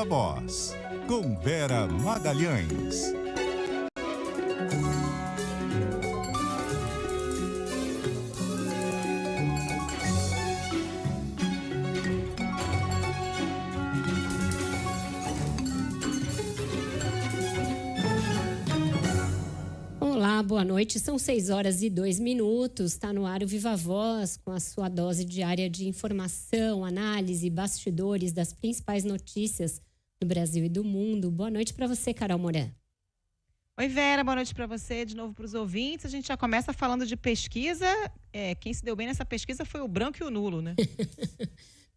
Viva Voz, com Vera Magalhães. Olá, boa noite. São 6h02. Está no ar o Viva Voz, com a sua dose diária de informação, análise, bastidores das principais notícias do Brasil e do mundo. Boa noite para você, Carol Moran. Oi, Vera, boa noite para você, de novo para os ouvintes. A gente já começa falando de pesquisa. Quem se deu bem nessa pesquisa foi o branco e o nulo, né?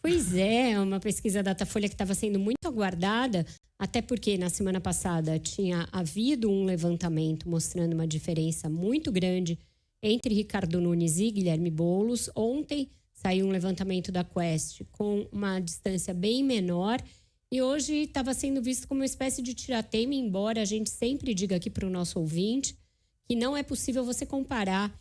Pois é, uma pesquisa Datafolha que estava sendo muito aguardada, até porque na semana passada tinha havido um levantamento mostrando uma diferença muito grande entre Ricardo Nunes e Guilherme Boulos. Ontem saiu um levantamento da Quest com uma distância bem menor e hoje estava sendo visto como uma espécie de tiratema, embora a gente sempre diga aqui para o nosso ouvinte que não é possível você comparar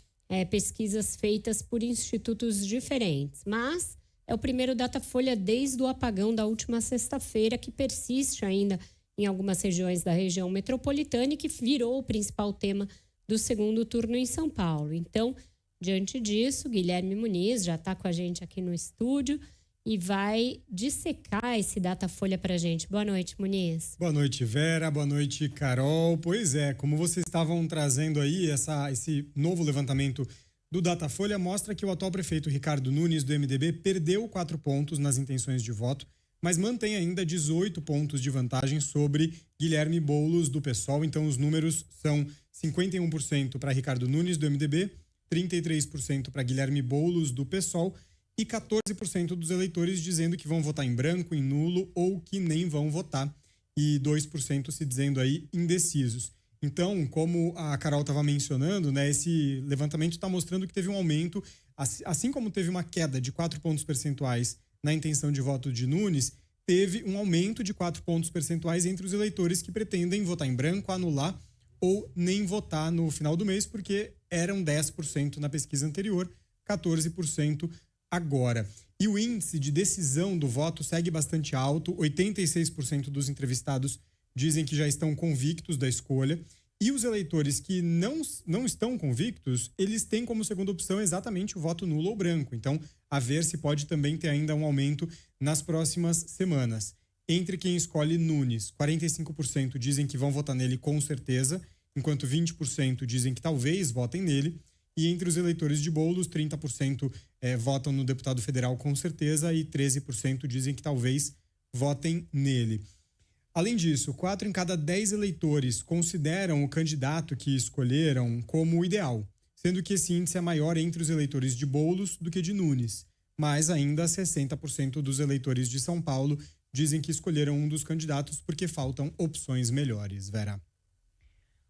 pesquisas feitas por institutos diferentes, mas é o primeiro Datafolha desde o apagão da última sexta-feira, que persiste ainda em algumas regiões da região metropolitana e que virou o principal tema do segundo turno em São Paulo. Então, diante disso, Guilherme Muniz já está com a gente aqui no estúdio e vai dissecar esse Datafolha para a gente. Boa noite, Muniz. Boa noite, Vera. Boa noite, Carol. Pois é, como vocês estavam trazendo aí, esse novo levantamento do Datafolha mostra que o atual prefeito Ricardo Nunes, do MDB, perdeu 4 pontos nas intenções de voto, mas mantém ainda 18 pontos de vantagem sobre Guilherme Boulos, do PSOL. Então, os números são 51% para Ricardo Nunes, do MDB, 33% para Guilherme Boulos, do PSOL, e 14% dos eleitores dizendo que vão votar em branco, em nulo ou que nem vão votar, e 2% se dizendo aí indecisos. Então, como a Carol estava mencionando, né, esse levantamento está mostrando que teve um aumento, assim como teve uma queda de 4 pontos percentuais na intenção de voto de Nunes, teve um aumento de 4 pontos percentuais entre os eleitores que pretendem votar em branco, anular ou nem votar no final do mês, porque eram 10% na pesquisa anterior, 14% agora. E o índice de decisão do voto segue bastante alto, 86% dos entrevistados dizem que já estão convictos da escolha, e os eleitores que não estão convictos, eles têm como segunda opção exatamente o voto nulo ou branco. Então, a ver se pode também ter ainda um aumento nas próximas semanas. Entre quem escolhe Nunes, 45% dizem que vão votar nele com certeza, enquanto 20% dizem que talvez votem nele, e entre os eleitores de Boulos, 30% votam no deputado federal com certeza e 13% dizem que talvez votem nele. Além disso, 4 em cada 10 eleitores consideram o candidato que escolheram como o ideal, sendo que esse índice é maior entre os eleitores de Boulos do que de Nunes. Mas ainda 60% dos eleitores de São Paulo dizem que escolheram um dos candidatos porque faltam opções melhores, Vera.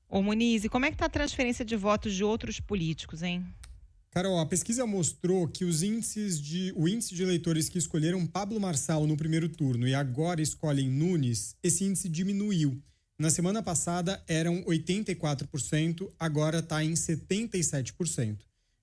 Ô Muniz, e como é que está a transferência de votos de outros políticos, hein? Carol, a pesquisa mostrou que o índice de eleitores que escolheram Pablo Marçal no primeiro turno e agora escolhem Nunes, esse índice diminuiu. Na semana passada eram 84%, agora está em 77%.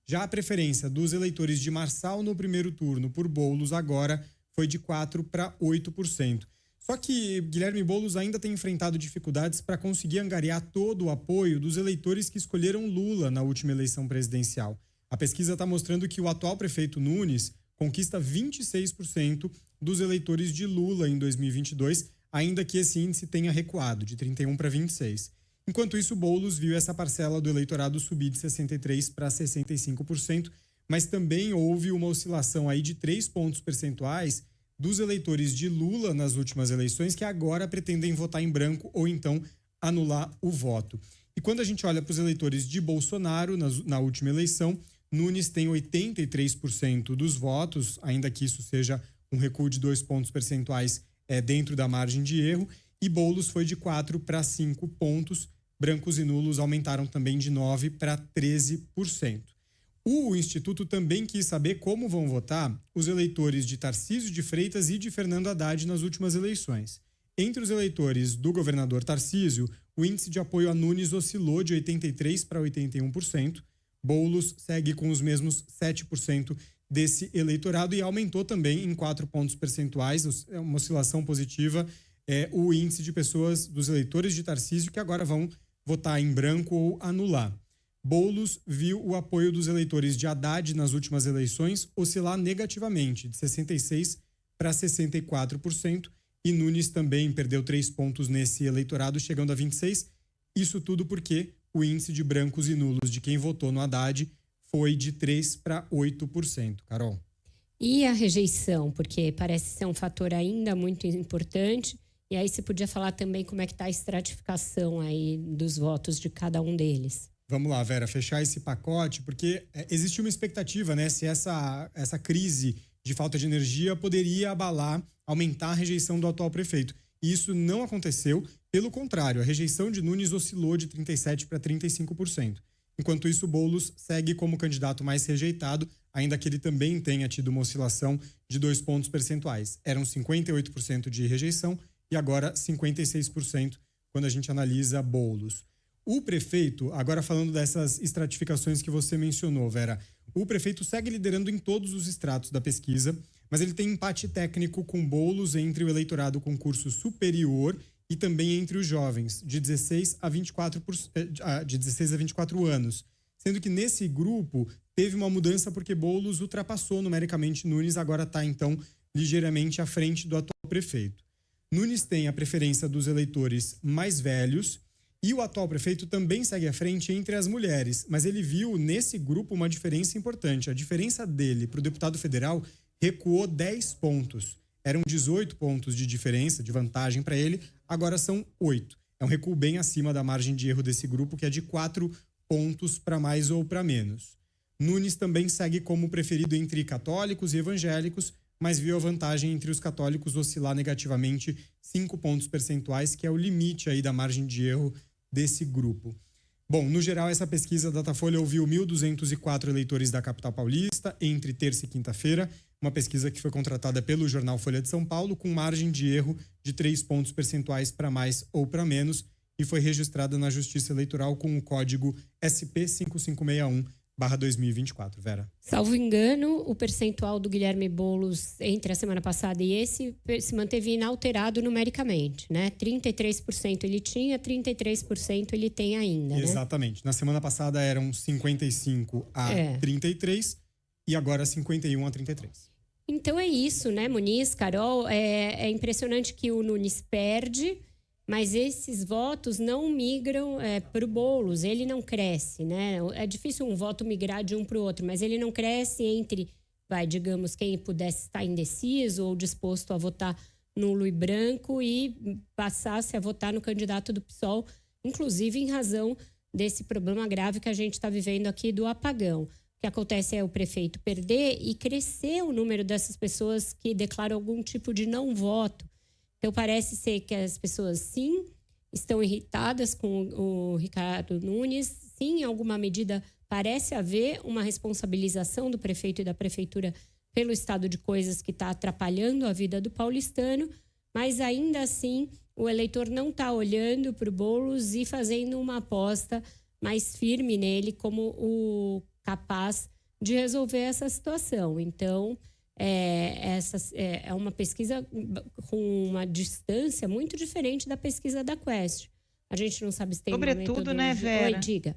Já a preferência dos eleitores de Marçal no primeiro turno por Boulos agora foi de 4% para 8%. Só que Guilherme Boulos ainda tem enfrentado dificuldades para conseguir angariar todo o apoio dos eleitores que escolheram Lula na última eleição presidencial. A pesquisa está mostrando que o atual prefeito Nunes conquista 26% dos eleitores de Lula em 2022, ainda que esse índice tenha recuado, de 31% para 26%. Enquanto isso, Boulos viu essa parcela do eleitorado subir de 63% para 65%, mas também houve uma oscilação aí de 3 pontos percentuais dos eleitores de Lula nas últimas eleições, que agora pretendem votar em branco ou então anular o voto. E quando a gente olha para os eleitores de Bolsonaro na última eleição, Nunes tem 83% dos votos, ainda que isso seja um recuo de 2 pontos percentuais dentro da margem de erro, e Boulos foi de 4 para 5 pontos, brancos e nulos aumentaram também de 9 para 13%. O Instituto também quis saber como vão votar os eleitores de Tarcísio de Freitas e de Fernando Haddad nas últimas eleições. Entre os eleitores do governador Tarcísio, o índice de apoio a Nunes oscilou de 83% para 81%, Boulos segue com os mesmos 7% desse eleitorado e aumentou também em 4 pontos percentuais, é uma oscilação positiva o índice de pessoas, dos eleitores de Tarcísio, que agora vão votar em branco ou anular. Boulos viu o apoio dos eleitores de Haddad nas últimas eleições oscilar negativamente, de 66% para 64%, e Nunes também perdeu 3 pontos nesse eleitorado, chegando a 26%. Isso tudo porque o índice de brancos e nulos de quem votou no Haddad foi de 3% para 8%. Carol. E a rejeição, porque parece ser um fator ainda muito importante. E aí você podia falar também como é que está a estratificação aí dos votos de cada um deles. Vamos lá, Vera, fechar esse pacote, porque existe uma expectativa, né? Se essa crise de falta de energia poderia abalar, aumentar a rejeição do atual prefeito. E isso não aconteceu. Pelo contrário, a rejeição de Nunes oscilou de 37% para 35%. Enquanto isso, Boulos segue como candidato mais rejeitado, ainda que ele também tenha tido uma oscilação de 2 pontos percentuais. Eram 58% de rejeição e agora 56% quando a gente analisa Boulos. O prefeito, agora falando dessas estratificações que você mencionou, Vera, o prefeito segue liderando em todos os estratos da pesquisa, mas ele tem empate técnico com Boulos entre o eleitorado com curso superior e também entre os jovens, de 16 a 24 anos. Sendo que nesse grupo teve uma mudança porque Boulos ultrapassou numericamente Nunes, agora está então ligeiramente à frente do atual prefeito. Nunes tem a preferência dos eleitores mais velhos e o atual prefeito também segue à frente entre as mulheres, mas ele viu nesse grupo uma diferença importante. A diferença dele para o deputado federal recuou 10 pontos. Eram 18 pontos de diferença, de vantagem para ele, agora são 8. É um recuo bem acima da margem de erro desse grupo, que é de 4 pontos para mais ou para menos. Nunes também segue como preferido entre católicos e evangélicos, mas viu a vantagem entre os católicos oscilar negativamente 5 pontos percentuais, que é o limite aí da margem de erro desse grupo. Bom, no geral, essa pesquisa Datafolha ouviu 1.204 eleitores da capital paulista entre terça e quinta-feira, uma pesquisa que foi contratada pelo jornal Folha de São Paulo, com margem de erro de 3 pontos percentuais para mais ou para menos, e foi registrada na Justiça Eleitoral com o código SP5561/2024. Vera. Salvo engano, o percentual do Guilherme Boulos entre a semana passada e esse se manteve inalterado numericamente, né? 33% ele tinha, 33% ele tem ainda, né? Exatamente. Na semana passada eram 55 a 33 e agora 51 a 33. Então é isso, né, Muniz, Carol? É impressionante que o Nunes perde, mas esses votos não migram para o Boulos, ele não cresce, né? É difícil um voto migrar de um para o outro, mas ele não cresce entre, digamos, quem pudesse estar indeciso ou disposto a votar nulo e branco e passasse a votar no candidato do PSOL, inclusive em razão desse problema grave que a gente está vivendo aqui do apagão. O que acontece é o prefeito perder e crescer o número dessas pessoas que declaram algum tipo de não voto. Então, parece ser que as pessoas, sim, estão irritadas com o Ricardo Nunes. Sim, em alguma medida, parece haver uma responsabilização do prefeito e da prefeitura pelo estado de coisas que está atrapalhando a vida do paulistano. Mas, ainda assim, o eleitor não está olhando para o Boulos e fazendo uma aposta mais firme nele como o capaz de resolver essa situação. Então, é uma pesquisa com uma distância muito diferente da pesquisa da Quest. A gente não sabe se tem sobretudo, né, Vera? Oi, diga.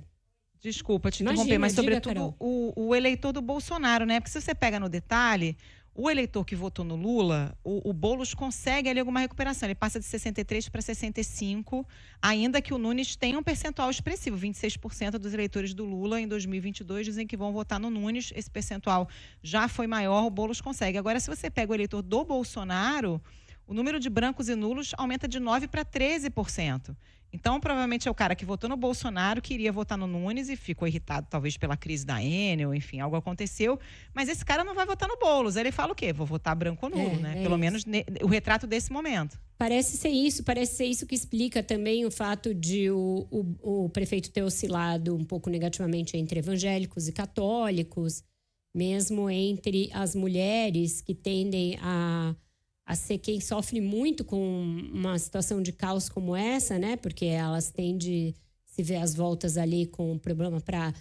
Desculpa te interromper, mas sobretudo o eleitor do Bolsonaro, né? Porque se você pega no detalhe, o eleitor que votou no Lula, o Boulos consegue ali alguma recuperação. Ele passa de 63 para 65, ainda que o Nunes tenha um percentual expressivo. 26% dos eleitores do Lula em 2022 dizem que vão votar no Nunes. Esse percentual já foi maior, o Boulos consegue. Agora, se você pega o eleitor do Bolsonaro, o número de brancos e nulos aumenta de 9% para 13%. Então, provavelmente é o cara que votou no Bolsonaro, que iria votar no Nunes e ficou irritado, talvez, pela crise da Enel, enfim, algo aconteceu. Mas esse cara não vai votar no Boulos. Ele fala o quê? Vou votar branco ou nulo, né? Pelo menos o retrato desse momento. Parece ser isso que explica também o fato de o prefeito ter oscilado um pouco negativamente entre evangélicos e católicos, mesmo entre as mulheres que tendem a ser quem sofre muito com uma situação de caos como essa, né? Porque elas têm de se ver às voltas ali com problema para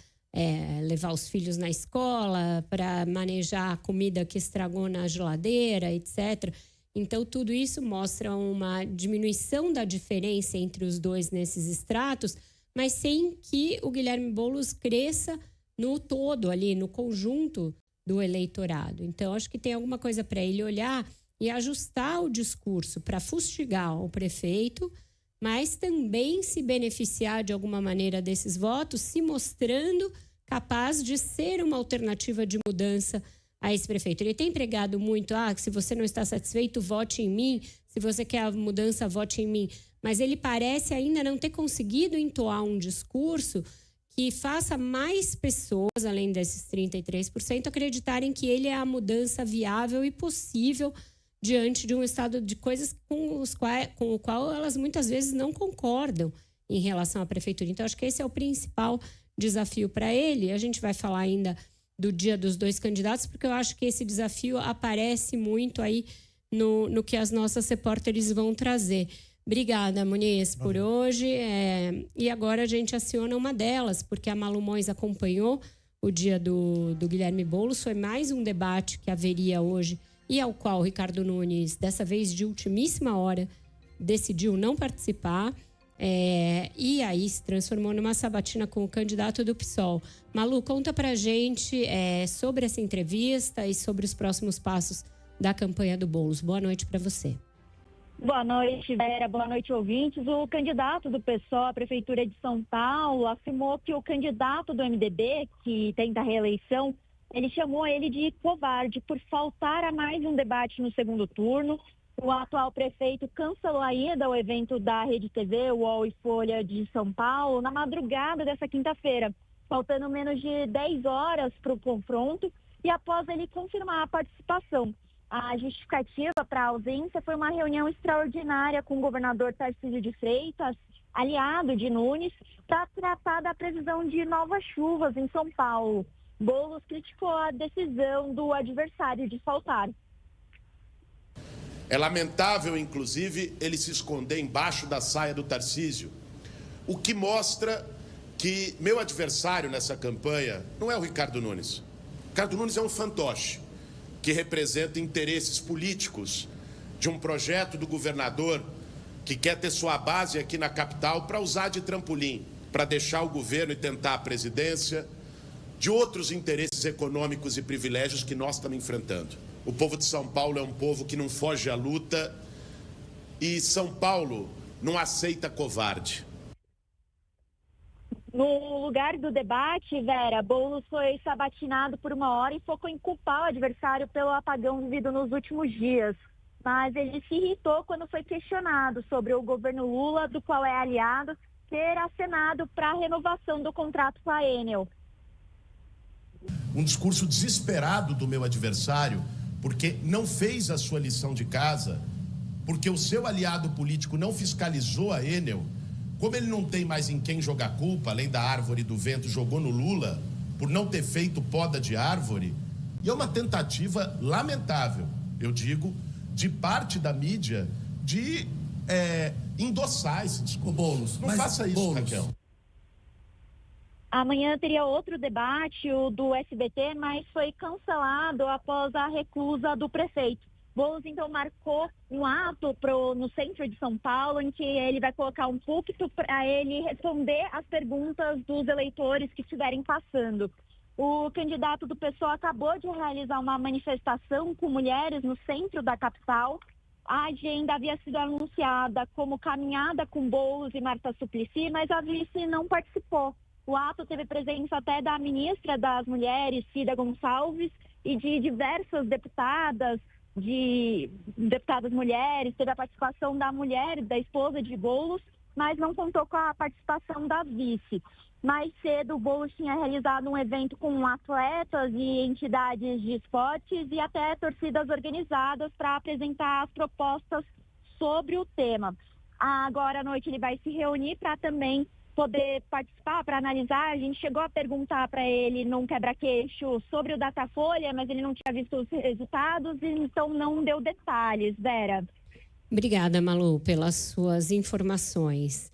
levar os filhos na escola, para manejar a comida que estragou na geladeira, etc. Então, tudo isso mostra uma diminuição da diferença entre os dois nesses estratos, mas sem que o Guilherme Boulos cresça no todo ali, no conjunto do eleitorado. Então, acho que tem alguma coisa para ele olhar e ajustar o discurso para fustigar o prefeito, mas também se beneficiar de alguma maneira desses votos, se mostrando capaz de ser uma alternativa de mudança a esse prefeito. Ele tem pregado muito, se você não está satisfeito, vote em mim, se você quer a mudança, vote em mim. Mas ele parece ainda não ter conseguido entoar um discurso que faça mais pessoas, além desses 33%, acreditarem que ele é a mudança viável e possível diante de um estado de coisas com o qual elas muitas vezes não concordam em relação à prefeitura. Então, acho que esse é o principal desafio para ele. A gente vai falar ainda do dia dos dois candidatos, porque eu acho que esse desafio aparece muito aí no que as nossas repórteres vão trazer. Obrigada, Muniz, por hoje. E agora a gente aciona uma delas, porque a Malu Mois acompanhou o dia do Guilherme Boulos. Foi mais um debate que haveria hoje e ao qual o Ricardo Nunes, dessa vez de ultimíssima hora, decidiu não participar. E aí se transformou numa sabatina com o candidato do PSOL. Malu, conta pra gente sobre essa entrevista e sobre os próximos passos da campanha do Boulos. Boa noite para você. Boa noite, Vera. Boa noite, ouvintes. O candidato do PSOL à Prefeitura de São Paulo afirmou que o candidato do MDB, que tenta a reeleição, ele chamou ele de covarde por faltar a mais um debate no segundo turno. O atual prefeito cancelou a ida ao evento da Rede TV, UOL e Folha de São Paulo, na madrugada dessa quinta-feira, faltando menos de 10 horas para o confronto e após ele confirmar a participação. A justificativa para a ausência foi uma reunião extraordinária com o governador Tarcísio de Freitas, aliado de Nunes, para tratar da previsão de novas chuvas em São Paulo. Boulos criticou a decisão do adversário de faltar. É lamentável, inclusive, ele se esconder embaixo da saia do Tarcísio, o que mostra que meu adversário nessa campanha não é o Ricardo Nunes. O Ricardo Nunes é um fantoche que representa interesses políticos de um projeto do governador que quer ter sua base aqui na capital para usar de trampolim, para deixar o governo e tentar a presidência, de outros interesses econômicos e privilégios que nós estamos enfrentando. O povo de São Paulo é um povo que não foge à luta e São Paulo não aceita covarde. No lugar do debate, Vera, Boulos foi sabatinado por 1 hora e focou em culpar o adversário pelo apagão vivido nos últimos dias. Mas ele se irritou quando foi questionado sobre o governo Lula, do qual é aliado, ter acenado para a renovação do contrato com a Enel. Um discurso desesperado do meu adversário, porque não fez a sua lição de casa, porque o seu aliado político não fiscalizou a Enel. Como ele não tem mais em quem jogar culpa, além da árvore do vento, jogou no Lula, por não ter feito poda de árvore. E é uma tentativa lamentável, eu digo, de parte da mídia, de endossar esse discurso. Boulos, não faça isso, Boulos. Raquel. Amanhã teria outro debate, o do SBT, mas foi cancelado após a recusa do prefeito. Boulos, então, marcou um ato no centro de São Paulo, em que ele vai colocar um púlpito para ele responder às perguntas dos eleitores que estiverem passando. O candidato do PSOL acabou de realizar uma manifestação com mulheres no centro da capital. A agenda havia sido anunciada como caminhada com Boulos e Marta Suplicy, mas a vice não participou. O ato teve presença até da ministra das Mulheres, Cida Gonçalves, e de diversas deputadas mulheres, teve a participação da mulher, da esposa de Boulos, mas não contou com a participação da vice. Mais cedo, o Boulos tinha realizado um evento com atletas e entidades de esportes e até torcidas organizadas para apresentar as propostas sobre o tema. Agora à noite ele vai se reunir para também poder participar, para analisar. A gente chegou a perguntar para ele num quebra-queixo sobre o Datafolha, mas ele não tinha visto os resultados, então não deu detalhes. Vera. Obrigada, Malu, pelas suas informações.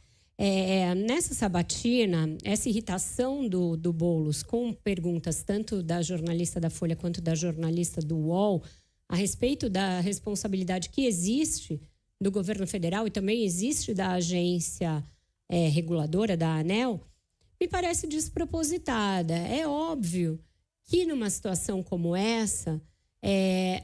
Nessa sabatina, essa irritação do Boulos com perguntas tanto da jornalista da Folha quanto da jornalista do UOL a respeito da responsabilidade que existe do governo federal e também existe da agência reguladora, da ANEEL, me parece despropositada. É óbvio que numa situação como essa,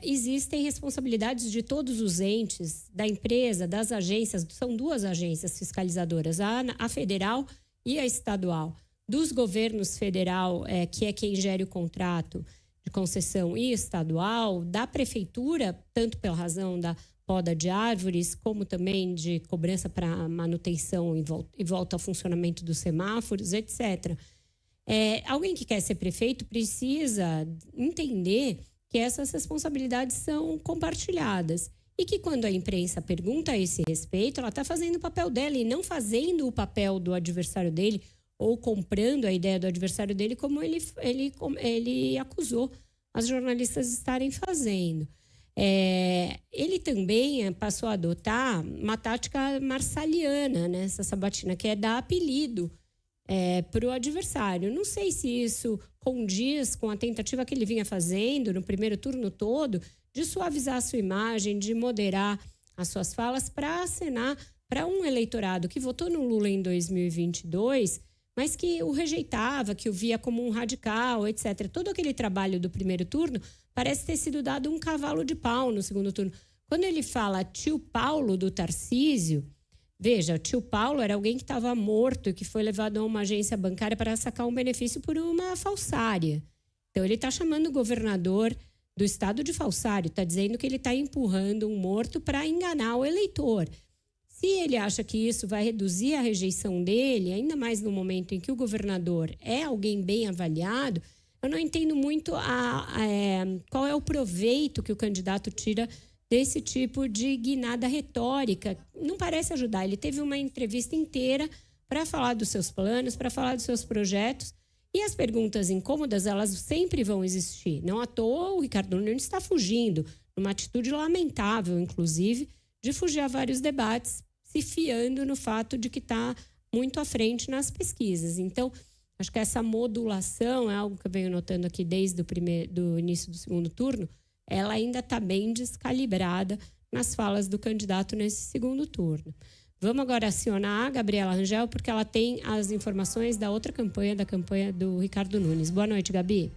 existem responsabilidades de todos os entes, da empresa, das agências, são 2 agências fiscalizadoras, a federal e a estadual, dos governos federal, que é quem gere o contrato de concessão, e estadual, da prefeitura, tanto pela razão da poda de árvores, como também de cobrança para manutenção e volta ao funcionamento dos semáforos, etc. Alguém que quer ser prefeito precisa entender que essas responsabilidades são compartilhadas e que quando a imprensa pergunta a esse respeito, ela está fazendo o papel dela e não fazendo o papel do adversário dele ou comprando a ideia do adversário dele como ele acusou as jornalistas estarem fazendo. Ele também passou a adotar uma tática marsaliana nessa sabatina, que é dar apelido para o adversário. Não sei se isso condiz com a tentativa que ele vinha fazendo no primeiro turno todo de suavizar a sua imagem, de moderar as suas falas para acenar para um eleitorado que votou no Lula em 2022, mas que o rejeitava, que o via como um radical, etc. Todo aquele trabalho do primeiro turno parece ter sido dado um cavalo de pau no segundo turno. Quando ele fala tio Paulo do Tarcísio, veja, o tio Paulo era alguém que estava morto e que foi levado a uma agência bancária para sacar um benefício por uma falsária. Então, ele está chamando o governador do estado de falsário, está dizendo que ele está empurrando um morto para enganar o eleitor. Se ele acha que isso vai reduzir a rejeição dele, ainda mais no momento em que o governador é alguém bem avaliado, eu não entendo muito qual é o proveito que o candidato tira desse tipo de guinada retórica. Não parece ajudar. Ele teve uma entrevista inteira para falar dos seus planos, para falar dos seus projetos. E as perguntas incômodas, elas sempre vão existir. Não à toa, o Ricardo Nunes está fugindo, numa atitude lamentável, inclusive, de fugir a vários debates, se fiando no fato de que está muito à frente nas pesquisas. Então, acho que essa modulação é algo que eu venho notando aqui desde do início do segundo turno, ela ainda está bem descalibrada nas falas do candidato nesse segundo turno. Vamos agora acionar a Gabriela Rangel, porque ela tem as informações da outra campanha, da campanha do Ricardo Nunes. Boa noite, Gabi.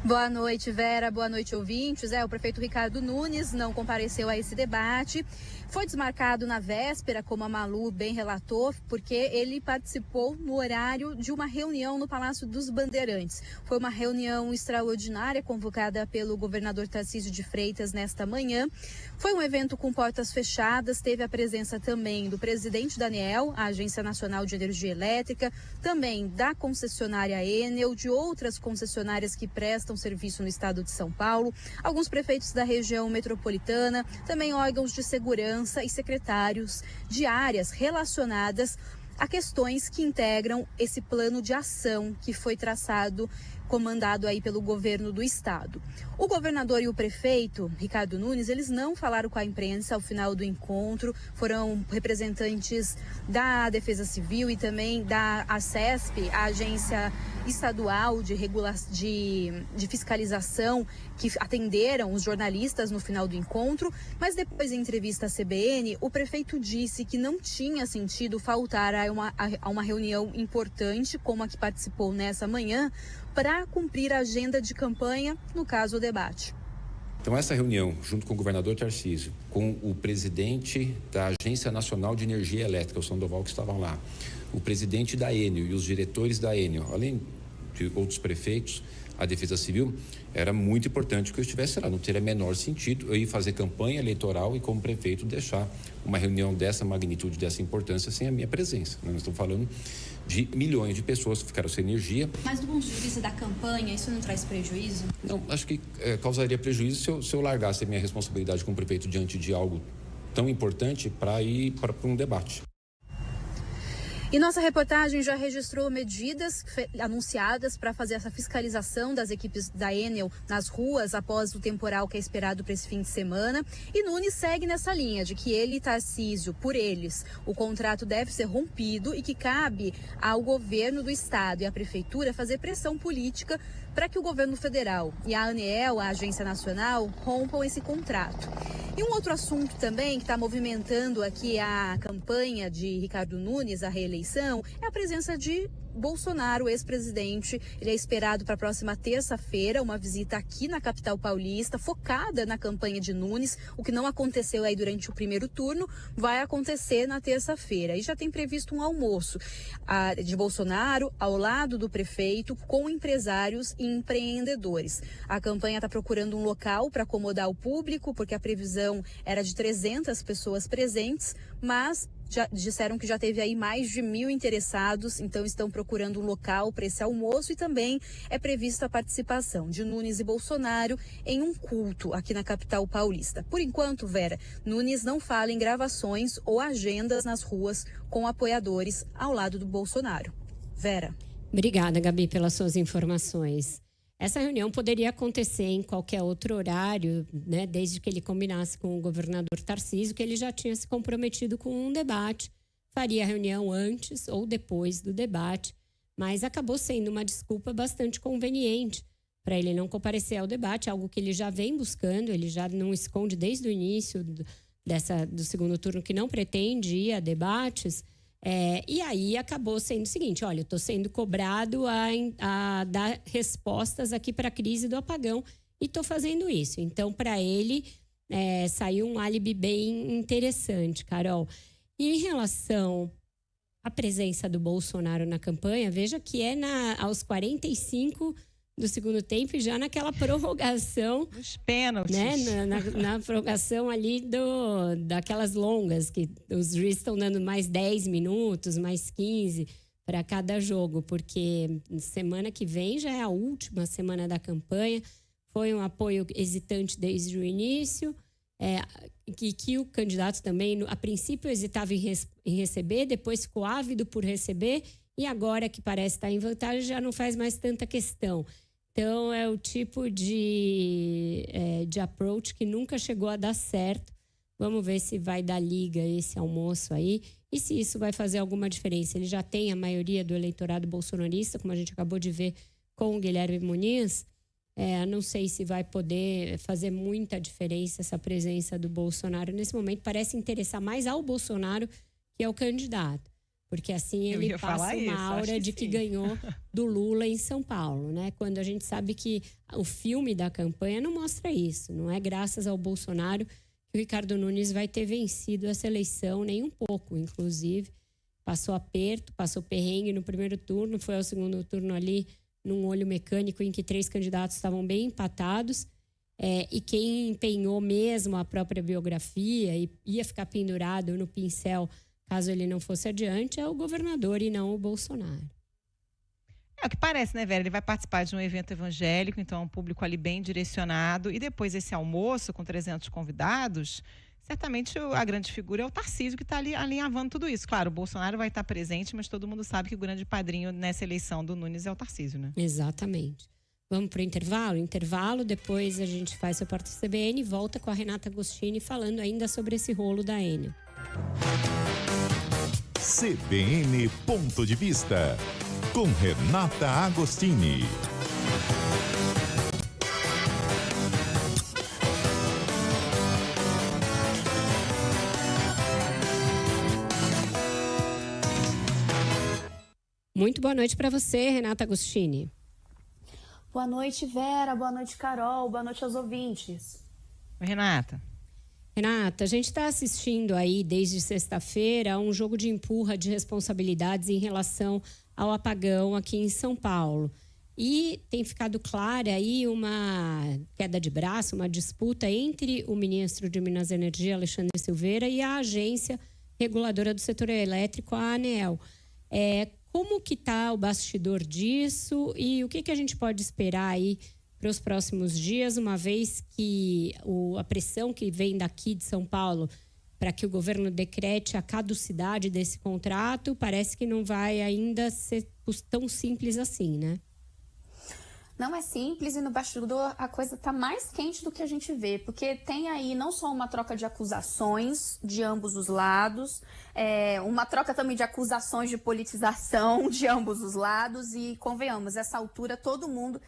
Boa noite, Vera. Boa noite, ouvintes. O prefeito Ricardo Nunes não compareceu a esse debate. Foi desmarcado na véspera, como a Malu bem relatou, porque ele participou no horário de uma reunião no Palácio dos Bandeirantes. Foi uma reunião extraordinária convocada pelo governador Tarcísio de Freitas nesta manhã. Foi um evento com portas fechadas, teve a presença também do presidente da ANEEL, a Agência Nacional de Energia Elétrica, também da concessionária Enel, de outras concessionárias que prestam serviço no estado de São Paulo, alguns prefeitos da região metropolitana, também órgãos de segurança e secretários de áreas relacionadas a questões que integram esse plano de ação que foi traçado, comandado aí pelo governo do estado. O governador e o prefeito, Ricardo Nunes, eles não falaram com a imprensa ao final do encontro, foram representantes da Defesa Civil e também da ACESP, a Agência Estadual de Fiscalização, que atenderam os jornalistas no final do encontro, mas depois, em entrevista à CBN, o prefeito disse que não tinha sentido faltar a uma reunião importante, como a que participou nessa manhã, para cumprir a agenda de campanha, no caso, o debate. Então, essa reunião, junto com o governador Tarcísio, com o presidente da Agência Nacional de Energia Elétrica, o Sandoval, que estavam lá, o presidente da Enel e os diretores da Enel, além de outros prefeitos, a Defesa Civil, era muito importante que eu estivesse lá. Não teria menor sentido eu ir fazer campanha eleitoral e, como prefeito, deixar uma reunião dessa magnitude, dessa importância, sem a minha presença. Nós estamos falando de milhões de pessoas que ficaram sem energia. Mas do ponto de vista da campanha, isso não traz prejuízo? Não, acho que causaria prejuízo se eu largasse a minha responsabilidade como prefeito diante de algo tão importante para ir para um debate. E nossa reportagem já registrou medidas anunciadas para fazer essa fiscalização das equipes da Enel nas ruas após o temporal que é esperado para esse fim de semana. E Nunes segue nessa linha de que ele, Tarcísio, por eles, o contrato deve ser rompido e que cabe ao governo do estado e à prefeitura fazer pressão política para que o governo federal e a ANEEL, a Agência Nacional, rompam esse contrato. E um outro assunto também que está movimentando aqui a campanha de Ricardo Nunes, a reeleição, é a presença de Bolsonaro, ex-presidente. Ele é esperado para a próxima terça-feira, uma visita aqui na capital paulista, focada na campanha de Nunes. O que não aconteceu aí durante o primeiro turno, vai acontecer na terça-feira. E já tem previsto um almoço de Bolsonaro ao lado do prefeito, com empresários e empreendedores. A campanha está procurando um local para acomodar o público, porque a previsão era de 300 pessoas presentes, mas já disseram que já teve aí mais de 1.000 interessados, então estão procurando um local para esse almoço e também é prevista a participação de Nunes e Bolsonaro em um culto aqui na capital paulista. Por enquanto, Vera, Nunes não fala em gravações ou agendas nas ruas com apoiadores ao lado do Bolsonaro. Vera. Obrigada, Gabi, pelas suas informações. Essa reunião poderia acontecer em qualquer outro horário, né, desde que ele combinasse com o governador Tarcísio, que ele já tinha se comprometido com um debate, faria a reunião antes ou depois do debate, mas acabou sendo uma desculpa bastante conveniente para ele não comparecer ao debate, algo que ele já vem buscando, ele já não esconde desde o início do segundo turno que não pretende ir a debates. E aí acabou sendo o seguinte: olha, eu estou sendo cobrado a dar respostas aqui para a crise do apagão e estou fazendo isso. Então, para ele, saiu um álibi bem interessante, Carol. E em relação à presença do Bolsonaro na campanha, veja que aos 45 do segundo tempo e já naquela prorrogação. Os pênaltis. Né, na prorrogação ali daquelas longas, que os juízes estão dando mais 10 minutos, mais 15 para cada jogo, porque semana que vem já é a última semana da campanha. Foi um apoio hesitante desde o início, que o candidato também, a princípio, hesitava em receber, depois ficou ávido por receber, e agora que parece estar em vantagem, já não faz mais tanta questão. Então, é o tipo de approach que nunca chegou a dar certo. Vamos ver se vai dar liga esse almoço aí e se isso vai fazer alguma diferença. Ele já tem a maioria do eleitorado bolsonarista, como a gente acabou de ver com o Guilherme Muniz. Não sei se vai poder fazer muita diferença essa presença do Bolsonaro. Nesse momento, parece interessar mais ao Bolsonaro que ao candidato. Porque assim ele passa uma aura de que ganhou do Lula em São Paulo, né? Quando a gente sabe que o filme da campanha não mostra isso. Não é graças ao Bolsonaro que o Ricardo Nunes vai ter vencido essa eleição, nem um pouco, inclusive. Passou aperto, passou perrengue no primeiro turno, foi ao segundo turno ali num olho mecânico em que 3 candidatos estavam bem empatados. E quem empenhou mesmo a própria biografia e ia ficar pendurado no pincel caso ele não fosse adiante, é o governador e não o Bolsonaro. É o que parece, né, Vera? Ele vai participar de um evento evangélico, então é um público ali bem direcionado. E depois esse almoço com 300 convidados, certamente a grande figura é o Tarcísio, que está ali alinhavando tudo isso. Claro, o Bolsonaro vai estar presente, mas todo mundo sabe que o grande padrinho nessa eleição do Nunes é o Tarcísio, né? Exatamente. Vamos para o intervalo, depois a gente faz o Repórter CBN e volta com a Renata Agostini falando ainda sobre esse rolo da Enel. CBN Ponto de Vista, com Renata Agostini. Muito boa noite para você, Renata Agostini. Boa noite, Vera. Boa noite, Carol. Boa noite aos ouvintes. Oi, Renata. Renata, a gente está assistindo aí desde sexta-feira a um jogo de empurra de responsabilidades em relação ao apagão aqui em São Paulo. E tem ficado clara aí uma queda de braço, uma disputa entre o ministro de Minas e Energia, Alexandre Silveira, e a agência reguladora do setor elétrico, a ANEEL. Como que está o bastidor disso e o que a gente pode esperar aí para os próximos dias, uma vez que a pressão que vem daqui de São Paulo para que o governo decrete a caducidade desse contrato, parece que não vai ainda ser tão simples assim, né? Não é simples e no bastidor a coisa está mais quente do que a gente vê, porque tem aí não só uma troca de acusações de ambos os lados, uma troca também de acusações de politização de ambos os lados e, convenhamos, essa altura todo mundo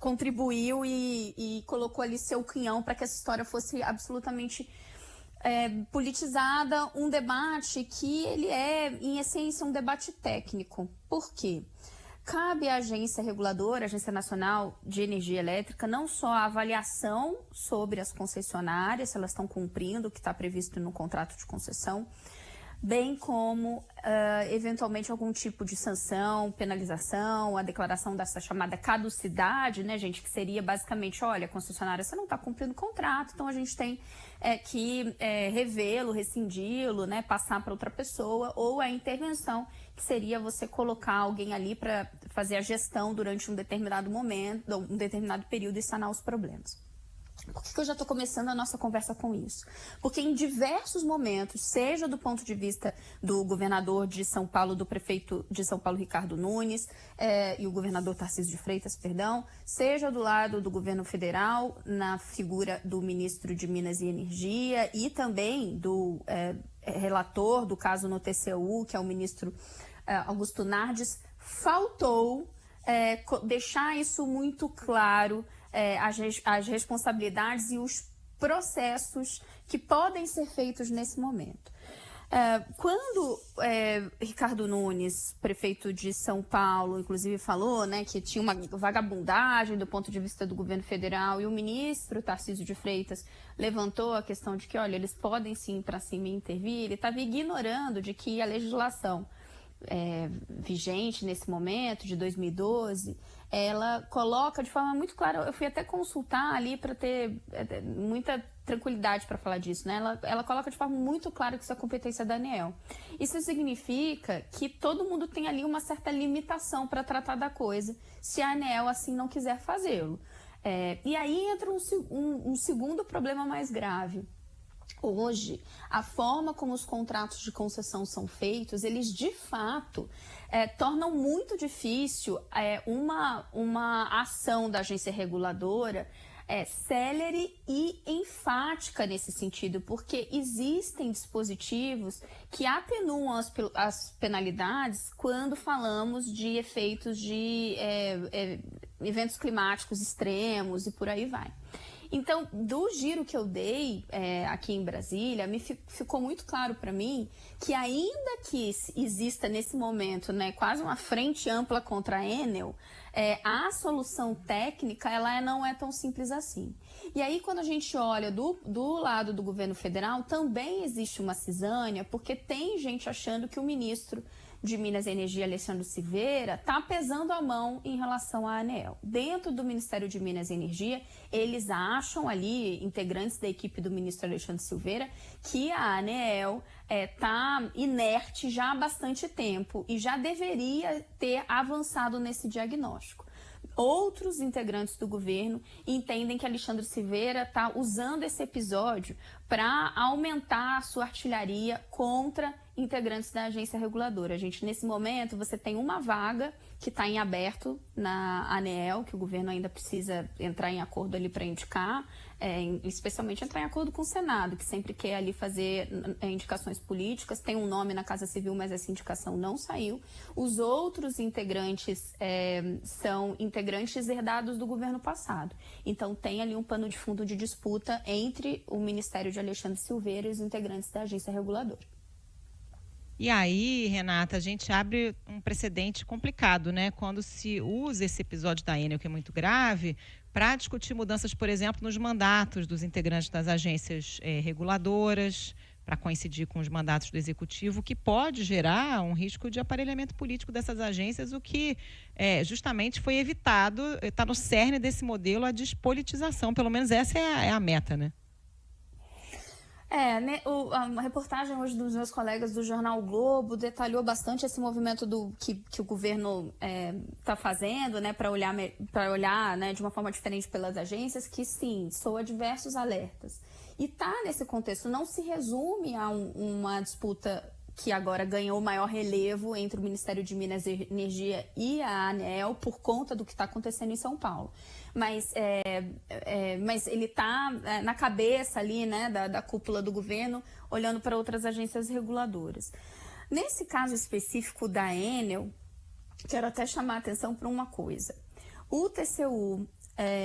contribuiu e colocou ali seu quinhão para que essa história fosse absolutamente politizada, um debate que ele é, em essência, um debate técnico. Por quê? Cabe à agência reguladora, a Agência Nacional de Energia Elétrica, não só a avaliação sobre as concessionárias, se elas estão cumprindo o que está previsto no contrato de concessão, bem como, eventualmente, algum tipo de sanção, penalização, a declaração dessa chamada caducidade, né, gente, que seria basicamente, olha, concessionária, você não está cumprindo o contrato, então a gente tem que revê-lo, rescindi-lo, né, passar para outra pessoa, ou a intervenção, que seria você colocar alguém ali para fazer a gestão durante um determinado momento, um determinado período e sanar os problemas. Por que eu já estou começando a nossa conversa com isso? Porque em diversos momentos, seja do ponto de vista do governador de São Paulo, do prefeito de São Paulo, Ricardo Nunes, e o governador Tarcísio de Freitas, seja do lado do governo federal, na figura do ministro de Minas e Energia e também do relator do caso no TCU, que é o ministro Augusto Nardes, faltou deixar isso muito claro, as responsabilidades e os processos que podem ser feitos nesse momento. Quando Ricardo Nunes, prefeito de São Paulo, inclusive falou, né, que tinha uma vagabundagem do ponto de vista do governo federal, e o ministro Tarcísio de Freitas levantou a questão de que, olha, eles podem sim ir para cima e intervir, ele estava ignorando de que a legislação vigente nesse momento, de 2012, ela coloca de forma muito clara, eu fui até consultar ali para ter muita tranquilidade para falar disso, né? Ela coloca de forma muito clara que isso é competência da ANEEL. Isso significa que todo mundo tem ali uma certa limitação para tratar da coisa, se a ANEEL assim não quiser fazê-lo. E aí entra um segundo problema mais grave. Hoje, a forma como os contratos de concessão são feitos, eles de fato tornam muito difícil uma ação da agência reguladora célere e enfática nesse sentido, porque existem dispositivos que atenuam as penalidades quando falamos de efeitos de eventos climáticos extremos e por aí vai. Então, do giro que eu dei aqui em Brasília, ficou muito claro para mim que ainda que exista nesse momento, né, quase uma frente ampla contra a Enel, a solução técnica ela não é tão simples assim. E aí, quando a gente olha do lado do governo federal, também existe uma cisânia, porque tem gente achando que o ministro de Minas e Energia, Alexandre Silveira, está pesando a mão em relação à ANEEL. Dentro do Ministério de Minas e Energia, eles acham ali, integrantes da equipe do ministro Alexandre Silveira, que a ANEEL está inerte já há bastante tempo e já deveria ter avançado nesse diagnóstico. Outros integrantes do governo entendem que Alexandre Silveira está usando esse episódio para aumentar a sua artilharia contra integrantes da agência reguladora. Gente, nesse momento, você tem uma vaga que está em aberto na ANEEL, que o governo ainda precisa entrar em acordo ali para indicar, especialmente entrar em acordo com o Senado, que sempre quer ali fazer indicações políticas. Tem um nome na Casa Civil, mas essa indicação não saiu. Os outros integrantes são integrantes herdados do governo passado. Então, tem ali um pano de fundo de disputa entre o Ministério de Alexandre Silveira e os integrantes da agência reguladora. E aí, Renata, a gente abre um precedente complicado, né? Quando se usa esse episódio da Enel, que é muito grave, para discutir mudanças, por exemplo, nos mandatos dos integrantes das agências reguladoras, para coincidir com os mandatos do Executivo, que pode gerar um risco de aparelhamento político dessas agências, o que justamente foi evitado, está no cerne desse modelo, a despolitização. Pelo menos essa é a meta, né? A reportagem hoje dos meus colegas do Jornal o Globo detalhou bastante esse movimento que o governo está fazendo, né, para olhar né, de uma forma diferente pelas agências, que sim, soa diversos alertas. E tá nesse contexto, não se resume a uma disputa que agora ganhou maior relevo entre o Ministério de Minas e Energia e a ANEEL por conta do que está acontecendo em São Paulo. Mas ele está na cabeça ali, né, da cúpula do governo, olhando para outras agências reguladoras. Nesse caso específico da Enel, quero até chamar a atenção para uma coisa. O TCU,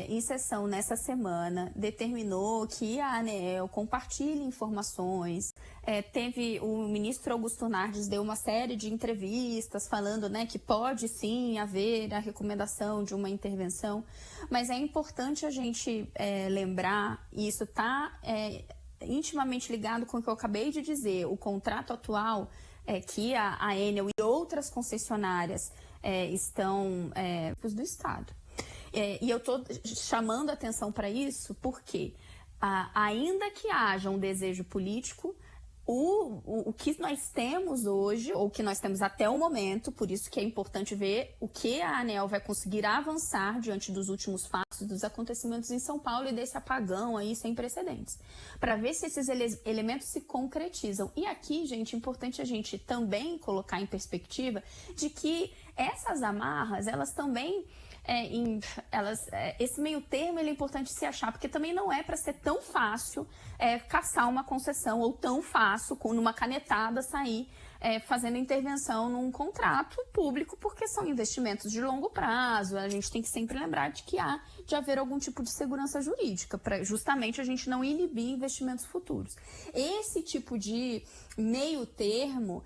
em sessão nessa semana, determinou que a ANEEL compartilhe informações. O ministro Augusto Nardes deu uma série de entrevistas falando, né, que pode sim haver a recomendação de uma intervenção, mas é importante a gente lembrar, e isso está intimamente ligado com o que eu acabei de dizer, o contrato atual que a Enel e outras concessionárias estão do Estado. E eu estou chamando a atenção para isso porque, ainda que haja um desejo político, o que nós temos hoje, ou o que nós temos até o momento, por isso que é importante ver o que a ANEEL vai conseguir avançar diante dos últimos fatos, dos acontecimentos em São Paulo e desse apagão aí sem precedentes, para ver se esses elementos se concretizam. E aqui, gente, é importante a gente também colocar em perspectiva de que essas amarras, elas também... esse meio termo ele é importante se achar, porque também não é para ser tão fácil caçar uma concessão ou tão fácil, numa canetada, sair fazendo intervenção num contrato público, porque são investimentos de longo prazo. A gente tem que sempre lembrar de há de haver algum tipo de segurança jurídica, para justamente a gente não inibir investimentos futuros. Esse tipo de meio termo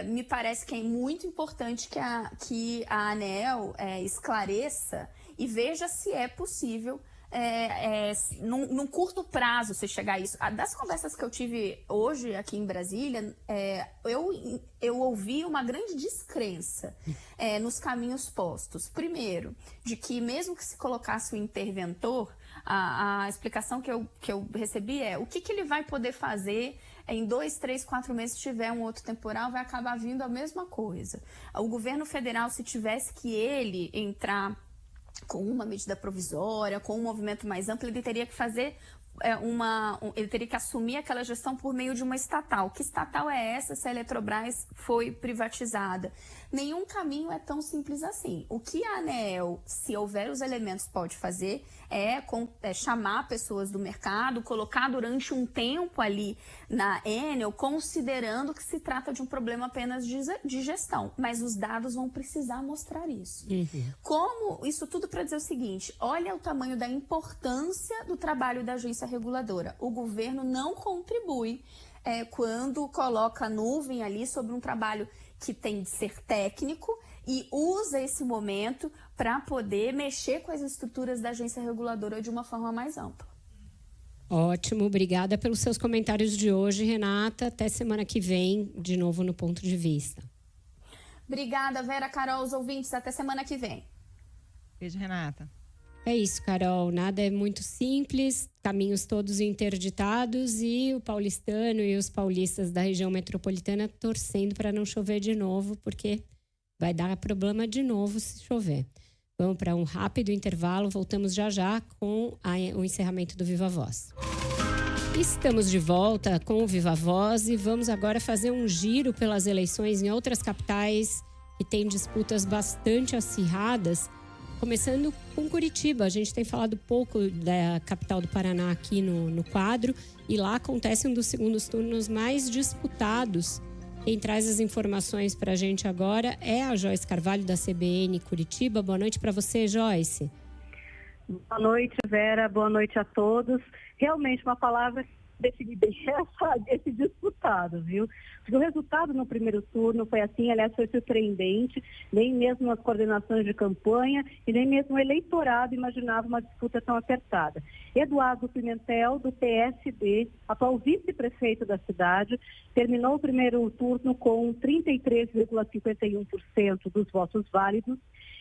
me parece que é muito importante que a ANEEL esclareça e veja se é possível, num curto prazo, se chegar a isso. Das conversas que eu tive hoje aqui em Brasília, eu ouvi uma grande descrença nos caminhos postos. Primeiro, de que mesmo que se colocasse o interventor, a explicação que eu recebi o que ele vai poder fazer em 2, 3, 4 meses, se tiver um outro temporal, vai acabar vindo a mesma coisa. O governo federal, se tivesse que ele entrar com uma medida provisória, com um movimento mais amplo, ele teria que fazer ele teria que assumir aquela gestão por meio de uma estatal. Que estatal é essa se a Eletrobras foi privatizada? Nenhum caminho é tão simples assim. O que a ANEEL, se houver os elementos, pode fazer é chamar pessoas do mercado, colocar durante um tempo ali na Enel, considerando que se trata de um problema apenas de gestão. Mas os dados vão precisar mostrar isso. Como isso tudo para dizer o seguinte: olha o tamanho da importância do trabalho da agência reguladora. O governo não contribui quando coloca a nuvem ali sobre um trabalho que tem de ser técnico e usa esse momento para poder mexer com as estruturas da agência reguladora de uma forma mais ampla. Ótimo, obrigada pelos seus comentários de hoje, Renata. Até semana que vem, de novo no Ponto de Vista. Obrigada, Vera, Carol, os ouvintes. Até semana que vem. Beijo, Renata. É isso, Carol. Nada é muito simples, caminhos todos interditados e o paulistano e os paulistas da região metropolitana torcendo para não chover de novo, porque vai dar problema de novo se chover. Vamos para um rápido intervalo, voltamos já com o encerramento do Viva Voz. Estamos de volta com o Viva Voz e vamos agora fazer um giro pelas eleições em outras capitais que têm disputas bastante acirradas. Começando com Curitiba, a gente tem falado pouco da capital do Paraná aqui no quadro e lá acontece um dos segundos turnos mais disputados. Quem traz as informações para a gente agora é a Joyce Carvalho da CBN Curitiba. Boa noite para você, Joyce. Boa noite, Vera. Boa noite a todos. Realmente uma palavra definir bem esse disputado, viu? Porque o resultado no primeiro turno foi assim, aliás, foi surpreendente, nem mesmo as coordenações de campanha e nem mesmo o eleitorado imaginava uma disputa tão apertada. Eduardo Pimentel, do PSD, atual vice-prefeito da cidade, terminou o primeiro turno com 33,51% dos votos válidos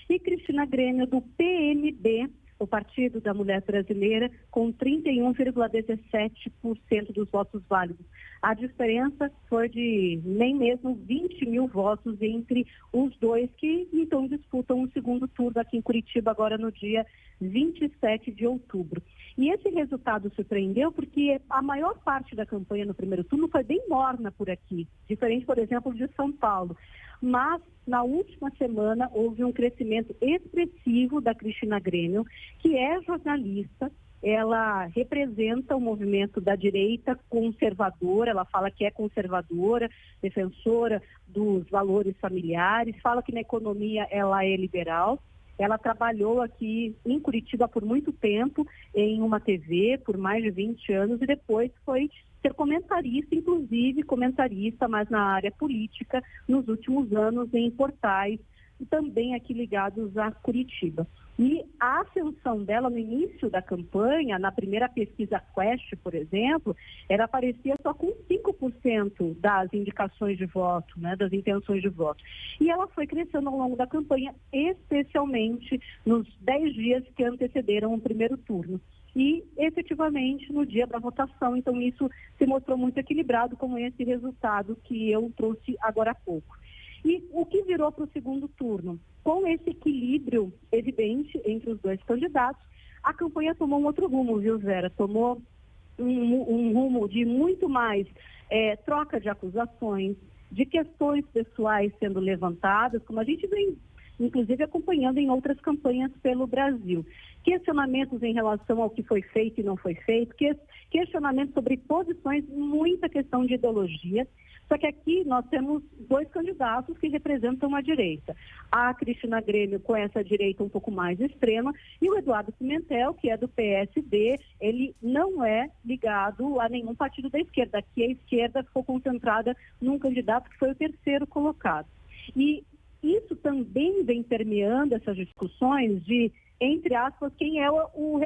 e Cristina Grêmio, do PMB, o Partido da Mulher Brasileira, com 31,17% dos votos válidos. A diferença foi de nem mesmo 20 mil votos entre os dois, que então disputam o segundo turno aqui em Curitiba, agora no dia 27 de outubro. E esse resultado surpreendeu porque a maior parte da campanha no primeiro turno foi bem morna por aqui, diferente, por exemplo, de São Paulo. Mas, na última semana, houve um crescimento expressivo da Cristina Grêmio, que é jornalista. Ela representa o movimento da direita conservadora, ela fala que é conservadora, defensora dos valores familiares, fala que na economia ela é liberal. Ela trabalhou aqui em Curitiba por muito tempo, em uma TV, por mais de 20 anos, e depois foi ser comentarista, inclusive comentarista, mas na área política, nos últimos anos em portais, e também aqui ligados a Curitiba. E a ascensão dela no início da campanha, na primeira pesquisa Quest, por exemplo, ela aparecia só com 5% das indicações de voto, né, das intenções de voto. E ela foi crescendo ao longo da campanha, especialmente nos 10 dias que antecederam o primeiro turno. E, efetivamente, no dia da votação, então isso se mostrou muito equilibrado, como esse resultado que eu trouxe agora há pouco. E o que virou para o segundo turno? Com esse equilíbrio evidente entre os dois candidatos, a campanha tomou um outro rumo, viu, Vera? Tomou um rumo de muito mais troca de acusações, de questões pessoais sendo levantadas, como a gente vem, inclusive, acompanhando em outras campanhas pelo Brasil. Questionamentos em relação ao que foi feito e não foi feito, questionamentos sobre posições, muita questão de ideologia. Só que aqui nós temos dois candidatos que representam a direita. A Cristina Grêmio, com essa direita um pouco mais extrema, e o Eduardo Pimentel, que é do PSD, ele não é ligado a nenhum partido da esquerda. Aqui a esquerda ficou concentrada num candidato que foi o terceiro colocado. E isso também vem permeando essas discussões de, entre aspas, quem é,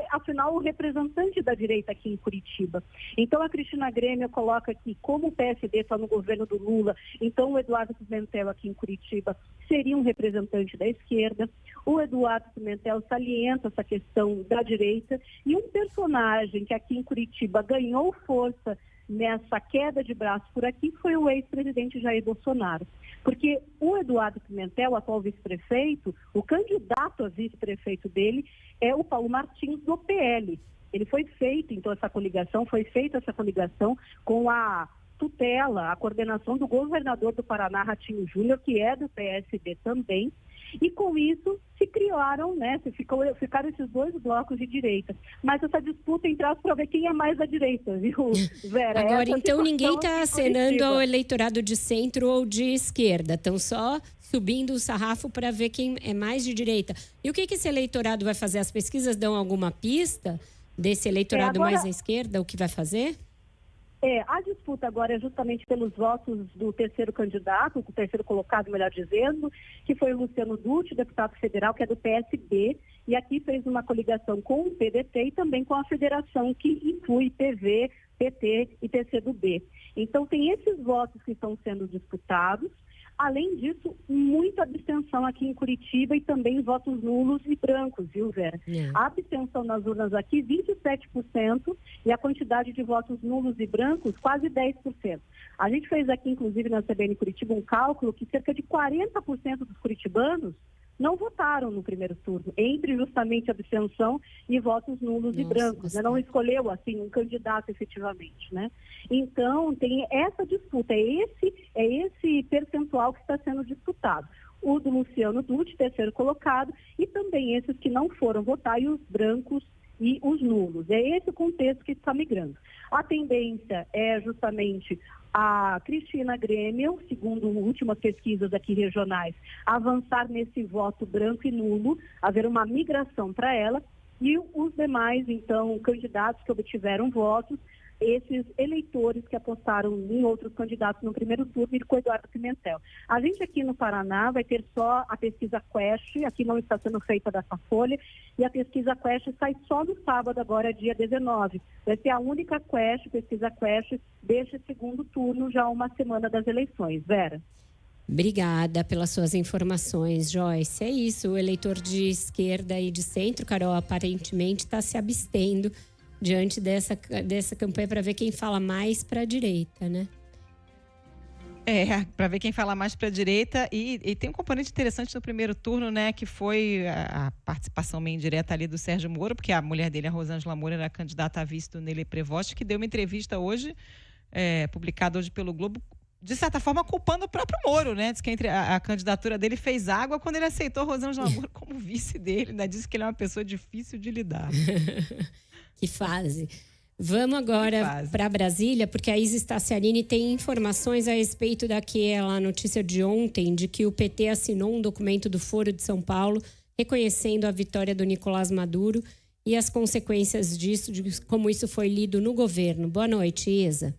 afinal, o representante da direita aqui em Curitiba. Então, a Cristina Grêmio coloca que, como o PSD está no governo do Lula, então o Eduardo Pimentel aqui em Curitiba seria um representante da esquerda. O Eduardo Pimentel salienta essa questão da direita, e um personagem que aqui em Curitiba ganhou força nessa queda de braço por aqui foi o ex-presidente Jair Bolsonaro. Porque o Eduardo Pimentel, atual vice-prefeito, o candidato a vice-prefeito dele é o Paulo Martins, do PL. Ele foi feito, então, foi feita essa coligação com a tutela, a coordenação do governador do Paraná, Ratinho Júnior, que é do PSD também. E com isso se criaram, né, ficaram esses dois blocos de direita. Mas essa disputa entrou para ver quem é mais da direita, viu, Vera? Agora, então, ninguém está acenando ao eleitorado de centro ou de esquerda. Estão só subindo o sarrafo para ver quem é mais de direita. E o que esse eleitorado vai fazer? As pesquisas dão alguma pista desse eleitorado mais à esquerda, o que vai fazer? A disputa agora é justamente pelos votos do terceiro candidato, o terceiro colocado, melhor dizendo, que foi o Luciano Dutti, deputado federal, que é do PSB, e aqui fez uma coligação com o PDT e também com a federação, que inclui PV, PT e PCdoB. Então, tem esses votos que estão sendo disputados. Além disso, muita abstenção aqui em Curitiba e também votos nulos e brancos, viu, Vera? A abstenção nas urnas aqui, 27%, e a quantidade de votos nulos e brancos, quase 10%. A gente fez aqui, inclusive, na CBN Curitiba, um cálculo que cerca de 40% dos curitibanos não votaram no primeiro turno, entre justamente abstenção e votos nulos e brancos, né? Não escolheu, assim, um candidato efetivamente, né? Então, tem essa disputa, é esse percentual que está sendo disputado. O do Luciano Dutti, terceiro colocado, e também esses que não foram votar, e os brancos e os nulos. É esse o contexto que está migrando. A tendência é justamente a Cristina Grêmio, segundo últimas pesquisas aqui regionais, avançar nesse voto branco e nulo, haver uma migração para ela, e os demais, então, candidatos que obtiveram votos, esses eleitores que apostaram em outros candidatos no primeiro turno e com o Eduardo Pimentel. A gente aqui no Paraná vai ter só a pesquisa Quest, aqui não está sendo feita dessa folha, e a pesquisa Quest sai só no sábado, agora dia 19. Vai ser a única pesquisa Quest deste segundo turno, já uma semana das eleições. Vera? Obrigada pelas suas informações, Joyce. É isso, o eleitor de esquerda e de centro, Carol, aparentemente está se abstendo diante dessa campanha para ver quem fala mais para a direita, né? Para ver quem fala mais para a direita. E tem um componente interessante no primeiro turno, né? Que foi a participação meio indireta ali do Sérgio Moro, porque a mulher dele, a Rosângela Moro, era candidata a vice do Nele Prevost, que deu uma entrevista hoje, publicada hoje pelo Globo, de certa forma culpando o próprio Moro, né? Diz que a candidatura dele fez água quando ele aceitou a Rosângela Moro como vice dele. Ainda disse que ele é uma pessoa difícil de lidar. Que fase. Vamos agora para Brasília, porque a Isis Tassiarini tem informações a respeito daquela notícia de ontem, de que o PT assinou um documento do Foro de São Paulo reconhecendo a vitória do Nicolás Maduro e as consequências disso, de como isso foi lido no governo. Boa noite, Isa.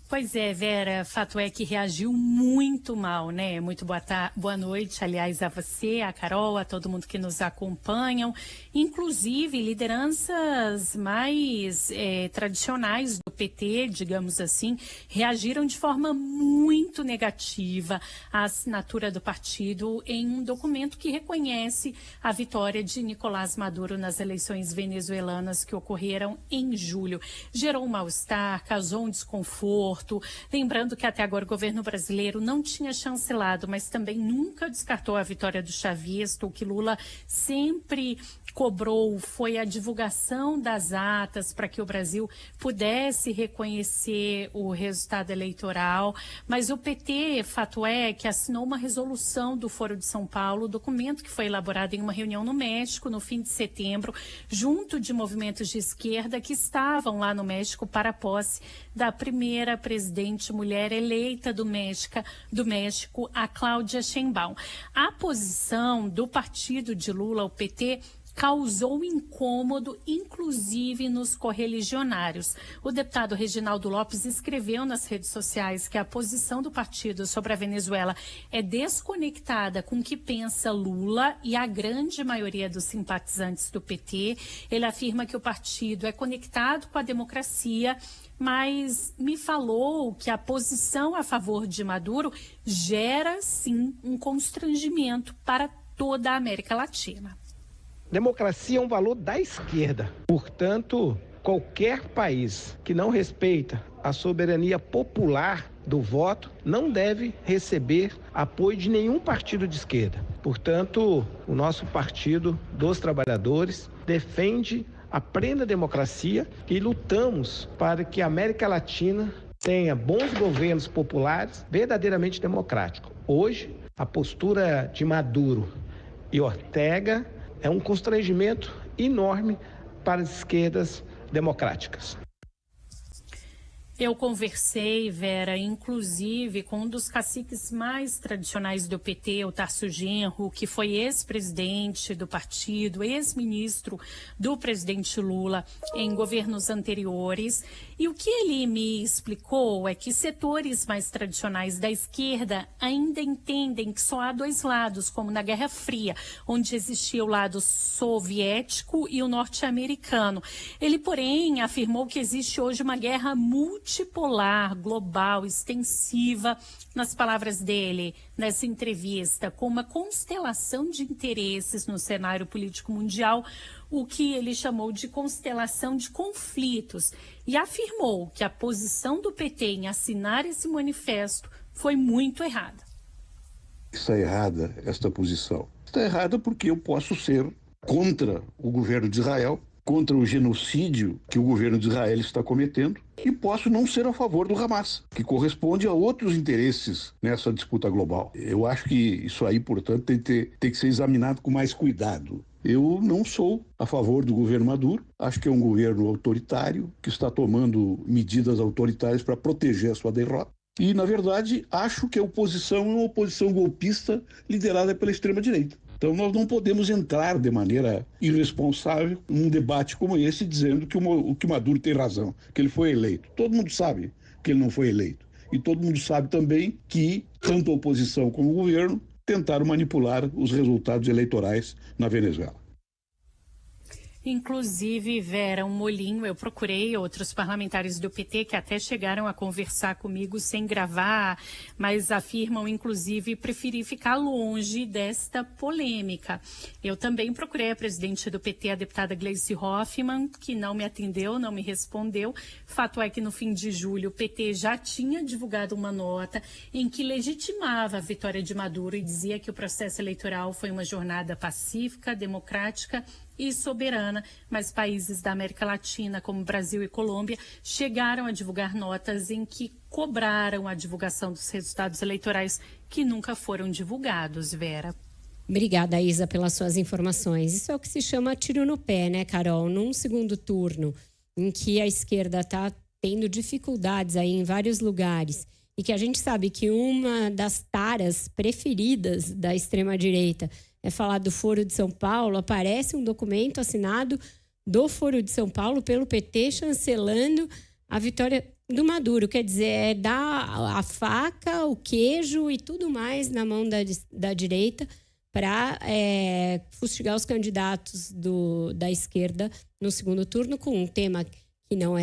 Pois é, Vera, fato é que reagiu muito mal, né? Muito boa noite, aliás, a você, a Carol, a todo mundo que nos acompanham. Inclusive, lideranças mais tradicionais do PT, digamos assim, reagiram de forma muito negativa à assinatura do partido em um documento que reconhece a vitória de Nicolás Maduro nas eleições venezuelanas que ocorreram em julho. Gerou um mal-estar, causou um desconforto. Lembrando que até agora o governo brasileiro não tinha chancelado, mas também nunca descartou a vitória do chavista. O que Lula sempre cobrou foi a divulgação das atas para que o Brasil pudesse reconhecer o resultado eleitoral. Mas o PT, fato é, que assinou uma resolução do Foro de São Paulo, documento que foi elaborado em uma reunião no México no fim de setembro, junto de movimentos de esquerda que estavam lá no México para a posse da primeira presidente mulher eleita do México, a Cláudia Sheinbaum. A posição do partido de Lula, o PT, causou incômodo, inclusive nos correligionários. O deputado Reginaldo Lopes escreveu nas redes sociais que a posição do partido sobre a Venezuela é desconectada com o que pensa Lula e a grande maioria dos simpatizantes do PT. Ele afirma que o partido é conectado com a democracia, mas me falou que a posição a favor de Maduro gera, sim, um constrangimento para toda a América Latina. Democracia é um valor da esquerda. Portanto, qualquer país que não respeita a soberania popular do voto não deve receber apoio de nenhum partido de esquerda. Portanto, o nosso Partido dos Trabalhadores defende a plena democracia e lutamos para que a América Latina tenha bons governos populares verdadeiramente democráticos. Hoje, a postura de Maduro e Ortega é um constrangimento enorme para as esquerdas democráticas. Eu conversei, Vera, inclusive com um dos caciques mais tradicionais do PT, o Tarso Genro, que foi ex-presidente do partido, ex-ministro do presidente Lula em governos anteriores. E o que ele me explicou é que setores mais tradicionais da esquerda ainda entendem que só há dois lados, como na Guerra Fria, onde existia o lado soviético e o norte-americano. Ele, porém, afirmou que existe hoje uma guerra multipolar, global, extensiva, nas palavras dele, nessa entrevista, com uma constelação de interesses no cenário político mundial, o que ele chamou de constelação de conflitos, e afirmou que a posição do PT em assinar esse manifesto foi muito errada. Está errada esta posição. Está errada porque eu posso ser contra o governo de Israel, contra o genocídio que o governo de Israel está cometendo, e posso não ser a favor do Hamas, que corresponde a outros interesses nessa disputa global. Eu acho que isso aí, portanto, tem que ser examinado com mais cuidado. Eu não sou a favor do governo Maduro, acho que é um governo autoritário, que está tomando medidas autoritárias para proteger a sua derrota. E, na verdade, acho que a oposição é uma oposição golpista liderada pela extrema-direita. Então, nós não podemos entrar de maneira irresponsável num debate como esse, dizendo que o Maduro tem razão, que ele foi eleito. Todo mundo sabe que ele não foi eleito. E todo mundo sabe também que, tanto a oposição como o governo, tentaram manipular os resultados eleitorais na Venezuela. Inclusive, Vera, um molinho, eu procurei outros parlamentares do PT que até chegaram a conversar comigo sem gravar, mas afirmam, inclusive, preferir ficar longe desta polêmica. Eu também procurei a presidente do PT, a deputada Gleice Hoffmann, que não me atendeu, não me respondeu. Fato é que no fim de julho o PT já tinha divulgado uma nota em que legitimava a vitória de Maduro e dizia que o processo eleitoral foi uma jornada pacífica, democrática e soberana, mas países da América Latina, como Brasil e Colômbia, chegaram a divulgar notas em que cobraram a divulgação dos resultados eleitorais que nunca foram divulgados, Vera. Obrigada, Isa, pelas suas informações. Isso é o que se chama tiro no pé, né, Carol? Num segundo turno, em que a esquerda está tendo dificuldades aí em vários lugares, e que a gente sabe que uma das taras preferidas da extrema-direita é falar do Foro de São Paulo, aparece um documento assinado do Foro de São Paulo pelo PT chancelando a vitória do Maduro. Quer dizer, é dar a faca, o queijo e tudo mais na mão da direita para fustigar os candidatos da esquerda no segundo turno, com um tema que não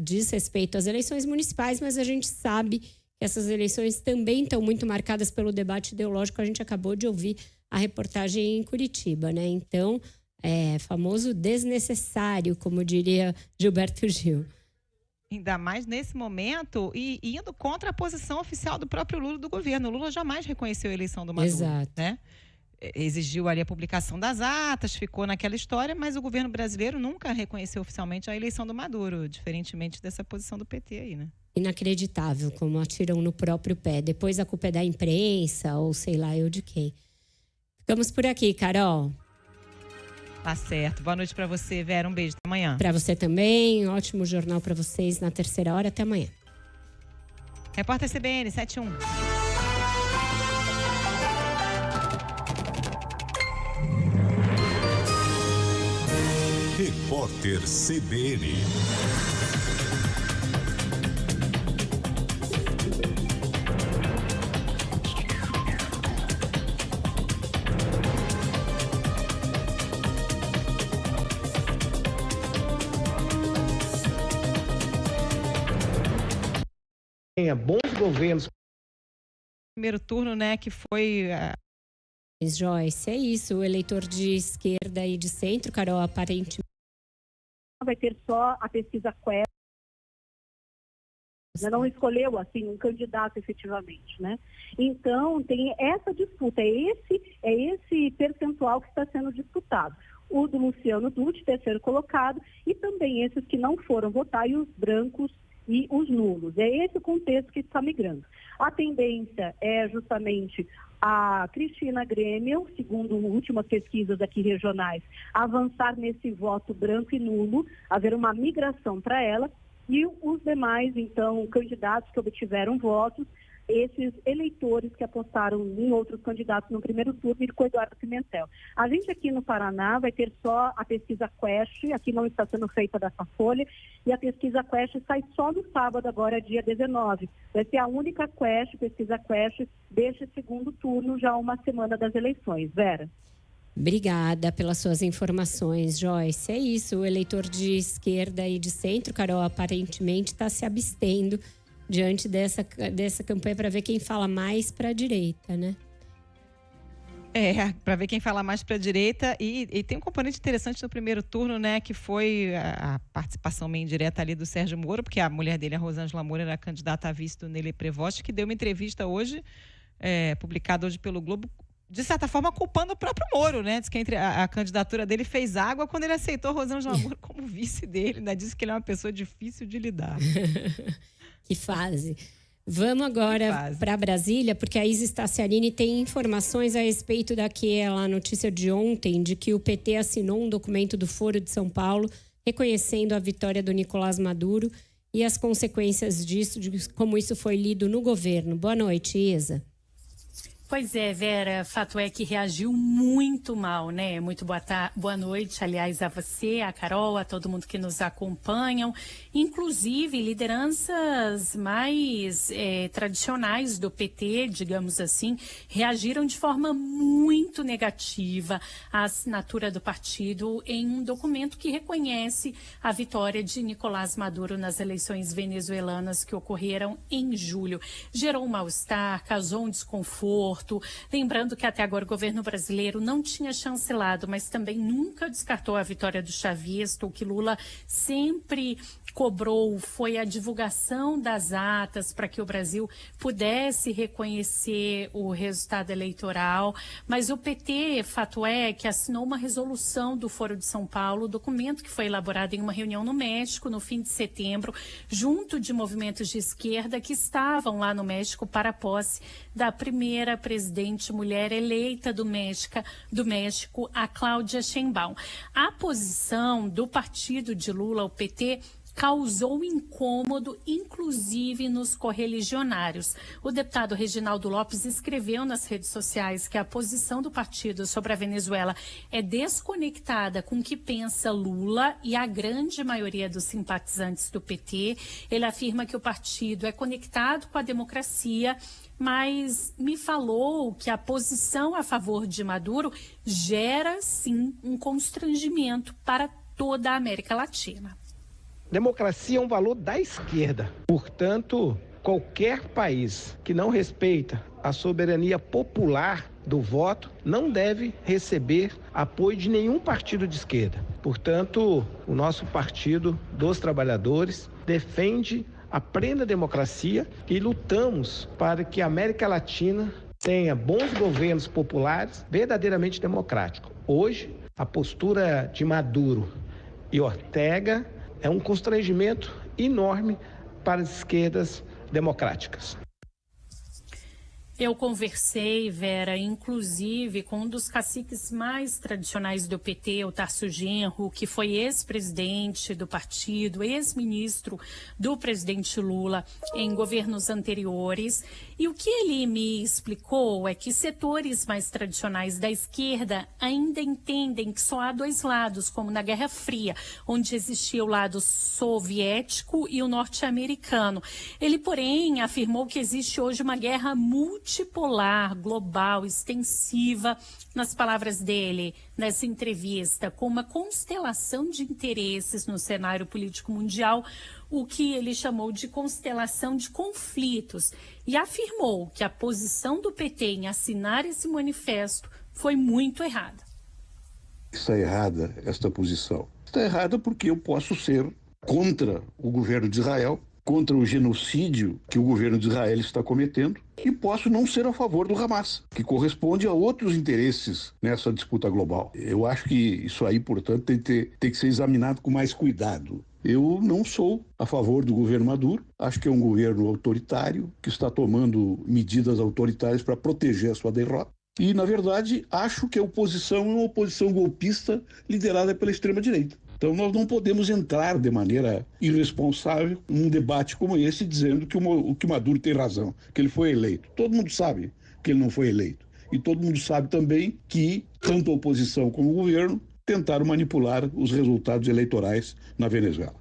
diz respeito às eleições municipais, mas a gente sabe que essas eleições também estão muito marcadas pelo debate ideológico. A gente acabou de ouvir a reportagem em Curitiba, né? Então, famoso desnecessário, como diria Gilberto Gil. Ainda mais nesse momento e indo contra a posição oficial do próprio Lula, do governo. O Lula jamais reconheceu a eleição do Maduro. Exato. Né? Exigiu ali a publicação das atas, ficou naquela história, mas o governo brasileiro nunca reconheceu oficialmente a eleição do Maduro, diferentemente dessa posição do PT aí, né? Inacreditável, como atiram no próprio pé. Depois a culpa é da imprensa ou sei lá eu de quem. Ficamos por aqui, Carol. Tá certo. Boa noite para você, Vera. Um beijo. Até amanhã. Para você também. Ótimo jornal para vocês na terceira hora. Até amanhã. Repórter CBN 71. Repórter CBN. Tenha bons governos. Primeiro turno, né, que foi... Joyce, é isso. O eleitor de esquerda e de centro, Carol, aparentemente... Vai ter só a pesquisa Quest. Não escolheu, assim, um candidato efetivamente, né? Então, tem essa disputa. É esse percentual que está sendo disputado. O do Luciano Dutti, terceiro colocado, e também esses que não foram votar, e os brancos e os nulos. É esse o contexto que está migrando. A tendência é justamente a Cristina Grêmio, segundo últimas pesquisas aqui regionais, avançar nesse voto branco e nulo, haver uma migração para ela, e os demais, então, candidatos que obtiveram votos, esses eleitores que apostaram em outros candidatos no primeiro turno e com Eduardo Pimentel. A gente aqui no Paraná vai ter só a pesquisa Quest, aqui não está sendo feita dessa folha, e a pesquisa Quest sai só no sábado, agora dia 19. Vai ser a única pesquisa Quest deste segundo turno, já uma semana das eleições. Vera. Obrigada pelas suas informações, Joyce. É isso, o eleitor de esquerda e de centro, Carol, aparentemente está se abstendo diante dessa campanha para ver quem fala mais para a direita, né? Para ver quem fala mais para a direita. E tem um componente interessante no primeiro turno, né? Que foi a participação meio indireta ali do Sérgio Moro, porque a mulher dele, a Rosângela Moura, era candidata a vice do Nele Prevost, que deu uma entrevista hoje, publicada hoje pelo Globo, de certa forma culpando o próprio Moro, né? Diz que a candidatura dele fez água quando ele aceitou a Rosângela Moura como vice dele, né? Disse que ele é uma pessoa difícil de lidar. Que fase. Vamos agora para Brasília, porque a Isa Staciarini tem informações a respeito daquela notícia de ontem, de que o PT assinou um documento do Foro de São Paulo reconhecendo a vitória do Nicolás Maduro e as consequências disso, de como isso foi lido no governo. Boa noite, Isa. Pois é, Vera, fato é que reagiu muito mal, né? Muito boa noite, aliás, a você, a Carol, a todo mundo que nos acompanham. Inclusive, lideranças mais tradicionais do PT, digamos assim, reagiram de forma muito negativa à assinatura do partido em um documento que reconhece a vitória de Nicolás Maduro nas eleições venezuelanas que ocorreram em julho. Gerou um mal-estar, causou um desconforto. Lembrando que até agora o governo brasileiro não tinha chancelado, mas também nunca descartou a vitória do chavista. O que Lula sempre cobrou foi a divulgação das atas para que o Brasil pudesse reconhecer o resultado eleitoral. Mas o PT, fato é, que assinou uma resolução do Foro de São Paulo, documento que foi elaborado em uma reunião no México no fim de setembro, junto de movimentos de esquerda que estavam lá no México para a posse da primeira presidente mulher eleita do México, a Cláudia Sheinbaum. A posição do partido de Lula, o PT, causou incômodo, inclusive nos correligionários. O deputado Reginaldo Lopes escreveu nas redes sociais que a posição do partido sobre a Venezuela é desconectada com o que pensa Lula e a grande maioria dos simpatizantes do PT. Ele afirma que o partido é conectado com a democracia, mas me falou que a posição a favor de Maduro gera, sim, um constrangimento para toda a América Latina. Democracia é um valor da esquerda. Portanto, qualquer país que não respeita a soberania popular do voto não deve receber apoio de nenhum partido de esquerda. Portanto, o nosso Partido dos Trabalhadores defende a plena democracia e lutamos para que a América Latina tenha bons governos populares verdadeiramente democráticos. Hoje, a postura de Maduro e Ortega é um constrangimento enorme para as esquerdas democráticas. Eu conversei, Vera, inclusive com um dos caciques mais tradicionais do PT, o Tarso Genro, que foi ex-presidente do partido, ex-ministro do presidente Lula em governos anteriores. E o que ele me explicou é que setores mais tradicionais da esquerda ainda entendem que só há dois lados, como na Guerra Fria, onde existia o lado soviético e o norte-americano. Ele, porém, afirmou que existe hoje uma guerra multipolar, global, extensiva, nas palavras dele, nessa entrevista, com uma constelação de interesses no cenário político mundial, o que ele chamou de constelação de conflitos, e afirmou que a posição do PT em assinar esse manifesto foi muito errada. Está errada esta posição. Está errada porque eu posso ser contra o governo de Israel, contra o genocídio que o governo de Israel está cometendo, e posso não ser a favor do Hamas, que corresponde a outros interesses nessa disputa global. Eu acho que isso aí, portanto, tem que ser examinado com mais cuidado. Eu não sou a favor do governo Maduro, acho que é um governo autoritário, que está tomando medidas autoritárias para proteger a sua derrota. E, na verdade, acho que a oposição é uma oposição golpista liderada pela extrema-direita. Então, nós não podemos entrar de maneira irresponsável num debate como esse, dizendo que o Maduro tem razão, que ele foi eleito. Todo mundo sabe que ele não foi eleito. E todo mundo sabe também que, tanto a oposição como o governo, tentaram manipular os resultados eleitorais na Venezuela.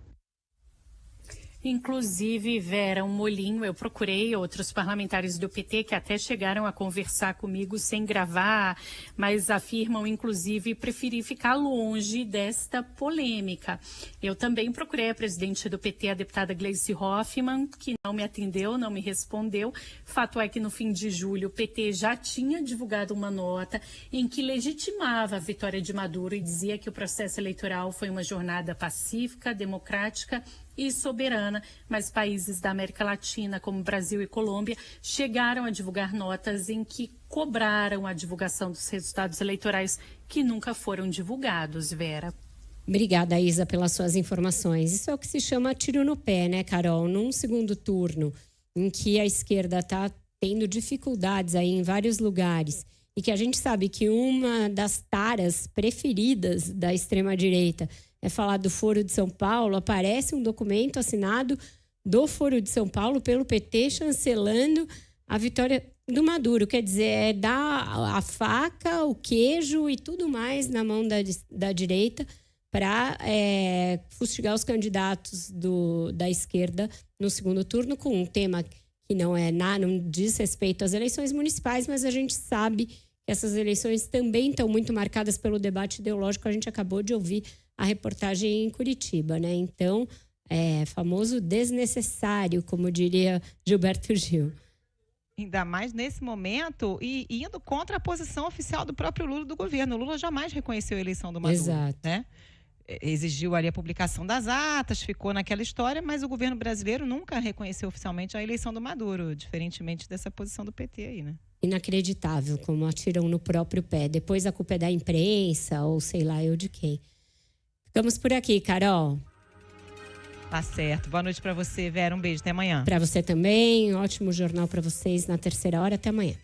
Inclusive, Vera, um molinho, eu procurei outros parlamentares do PT que até chegaram a conversar comigo sem gravar, mas afirmam, inclusive, preferir ficar longe desta polêmica. Eu também procurei a presidente do PT, a deputada Gleice Hoffmann, que não me atendeu, não me respondeu. Fato é que no fim de julho o PT já tinha divulgado uma nota em que legitimava a vitória de Maduro e dizia que o processo eleitoral foi uma jornada pacífica, democrática e soberana, mas países da América Latina, como Brasil e Colômbia, chegaram a divulgar notas em que cobraram a divulgação dos resultados eleitorais que nunca foram divulgados, Vera. Obrigada, Isa, pelas suas informações. Isso é o que se chama tiro no pé, né, Carol? Num segundo turno, em que a esquerda está tendo dificuldades aí em vários lugares, e que a gente sabe que uma das taras preferidas da extrema-direita é falar do Foro de São Paulo, aparece um documento assinado do Foro de São Paulo pelo PT chancelando a vitória do Maduro. Quer dizer, é dar a faca, o queijo e tudo mais na mão da direita para fustigar os candidatos da esquerda no segundo turno, com um tema que não diz respeito às eleições municipais, mas a gente sabe que essas eleições também estão muito marcadas pelo debate ideológico. A gente acabou de ouvir a reportagem em Curitiba, né? Então, famoso desnecessário, como diria Gilberto Gil. Ainda mais nesse momento e indo contra a posição oficial do próprio Lula do governo. O Lula jamais reconheceu a eleição do Maduro. Exato. Né? Exigiu ali a publicação das atas, ficou naquela história, mas o governo brasileiro nunca reconheceu oficialmente a eleição do Maduro, diferentemente dessa posição do PT aí, né? Inacreditável, como atiram no próprio pé. Depois a culpa é da imprensa ou sei lá eu de quem. Ficamos por aqui, Carol. Tá certo. Boa noite para você, Vera. Um beijo. Até amanhã. Para você também. Ótimo jornal para vocês na terceira hora. Até amanhã.